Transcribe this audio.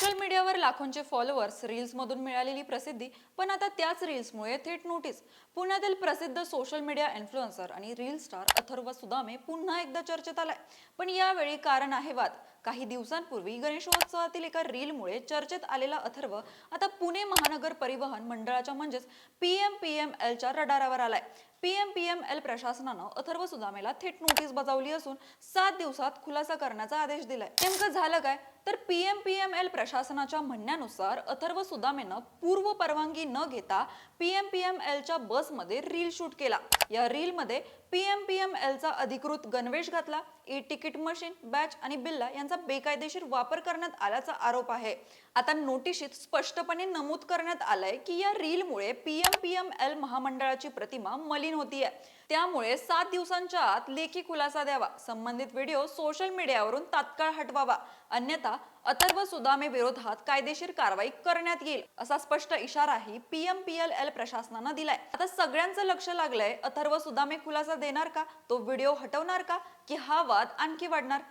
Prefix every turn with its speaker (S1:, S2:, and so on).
S1: Social मीडियावर लाखोंचे followers, रील्समधून मिळालेली प्रसिद्धी, पण आता त्याच रील्समुळे थेट नोटीस. पुण्यातील प्रसिद्ध सोशल मीडिया इन्फ्लुएन्सर आणि रील स्टार अथर्व सुदामे पुन्हा एकदा चर्चेत आलाय. पण यावेळी कारण आहे वाद. काही दिवसांपूर्वी गणेशोत्सवातील एका रीलमुळे चर्चेत आलेला अथर्व आता पुणे महानगर परिवहन मंडळाच्या म्हणजेच PMPMLच्या रडारावर आलाय. PMPML प्रशासनानं अथर्व सुदामेला थेट नोटीस बजावली असून 7 दिवसात खुलासा करण्याचा आदेश दिलाय. नेमकं झालं काय? तर PMPML प्रशासनाच्या म्हणण्यानुसार अथर्व सुदामेनं पूर्व परवानगी न घेता PMPMLच्या बसमध्ये रील शूट केला. या रीलमध्ये PMPMLचा अधिकृत गणवेश घातला, तिकीट मशीन, बॅच आणि बिल्ला यांचा बेकायदेशीर वापर करण्यात आल्याचा आरोप आहे. आता नोटिशीत स्पष्टपणे नमूद करण्यात आलंय की या रीलमुळे PMPML महामंडळाची प्रतिमा मलिन होतीये. त्यामुळे 7 दिवसांच्या आत लेखी खुलासा द्यावा, संबंधित व्हिडिओ सोशल मीडियावरून तात्काळ हटवावा, अन्यथा अथर्व सुदामे विरोधात कायदेशीर कारवाई करण्यात येईल, असा स्पष्ट इशाराही PMPLL प्रशासनानं दिलाय. आता सगळ्यांचं लक्ष लागलंय, अथर्व सुदामे खुलासा देणार का, तो व्हिडिओ हटवणार का, की हा वाद आणखी वाढणार?